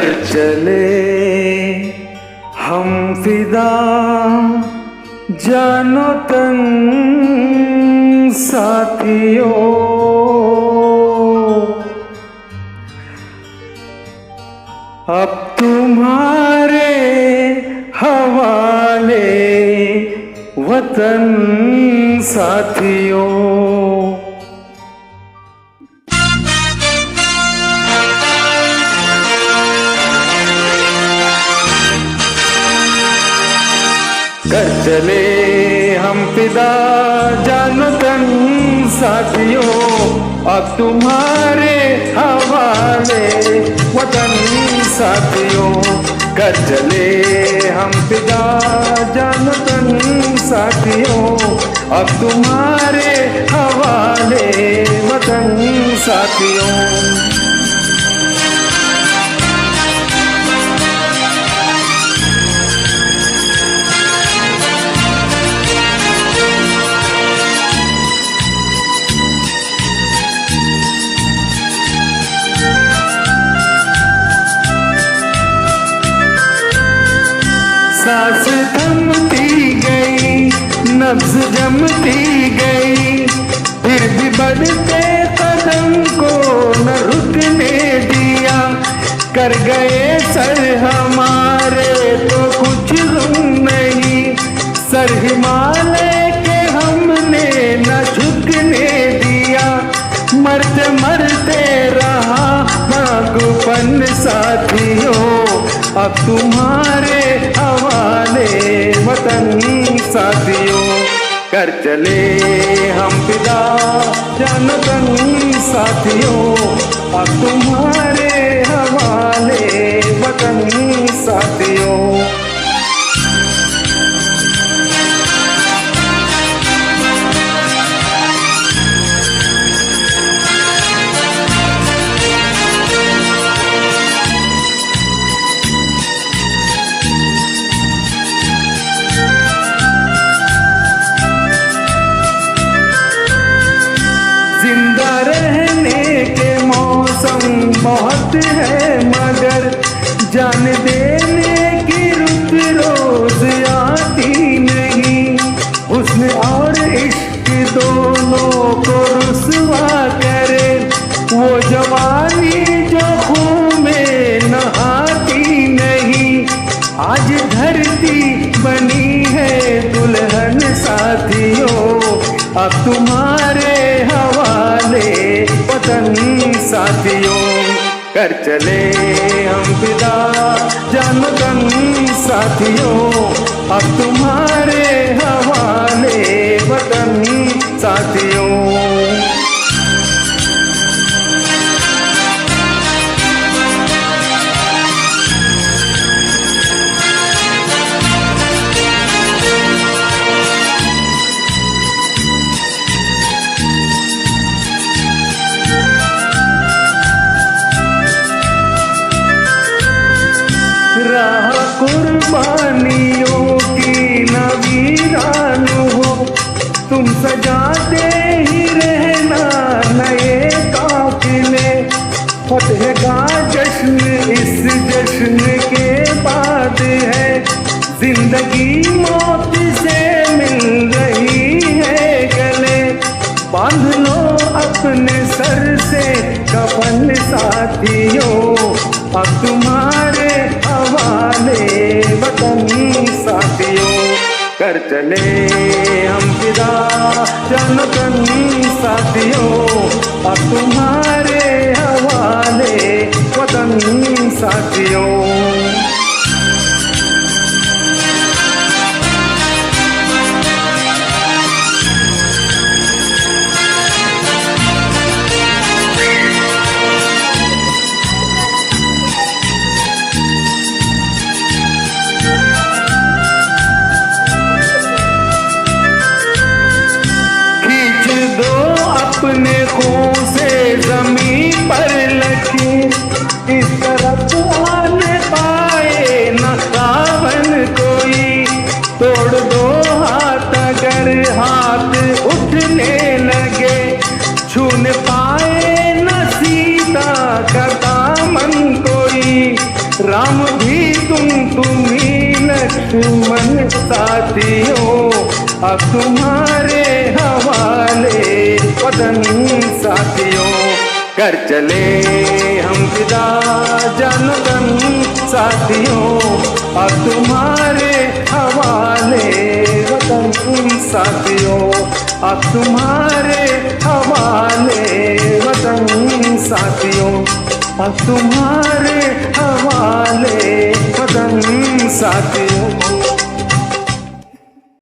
कर चले हम फिदा जानो तन साथियों, अब तुम्हारे हवाले वतन साथियों। कर चले हम फिदा जानो तन साथियों, अब तुम्हारे हवाले वतन साथियों। कर चले हम फिदा जानो तन साथियों, अब तुम्हारे हवाले वतन साथियों। सांस थमती गई, नब्ज जमती गई, फिर भी बढ़ते कदम को न रुकने दिया। कर गए सर हमारे तो कुछ गम नहीं, सर हिमालय के हमने न झुकने दिया। मरते मरते रहा नागुपन साथियों, अब तुम्हारे हवाले वतन साथियों। कर चले हम फिदा जानो तन साथियों, अब तुम्हारे हवाले वतन साथियों। जिंदा रहने के मौसम बहुत है, मगर जान देने की रुत रोज आती नहीं। हुस्न और इश्क दोनों को रुसवा करे, वो जवानी जो खून में नहाती नहीं। आज धरती बनी है दुल्हन साथियों, अब तुम्हारे हवाले वतन साथियों। कर चले हम फिदा जानो तन साथियों, अब तुम्हारे हवाले वतन साथियों। राह कुर्बानियों की नवीरान हो, तुम सजाते ही रहना नए काफिले। फतेह का जश्न इस जश्न के बाद है, जिंदगी मौत से मिल रही है गले। बांध लो अपने सर से कफन साथियों, अब तुम्हारे हवाले वतन साथियों। कर चले हम फिदा जानो तन साथियों, अब तुम्हारे हवाले वतन साथियों। अपने खून से जमीन पर लकीर, इस तरफ आने पाए न रावण कोई। तोड़ दो हाथ अगर हाथ उठने लगे, छूने पाए न सीता का दामन कोई। राम भी तुम्ही लक्ष्मण साथियों, अब तुम्हारे हवाले वतन साथियों। कर चले हम फिदा जान तन साथियों, अब तुम्हारे हवाले वतन साथियों, अब तुम्हारे हवाले वतन साथियों, अब तुम्हारे हवाले वतन साथियों।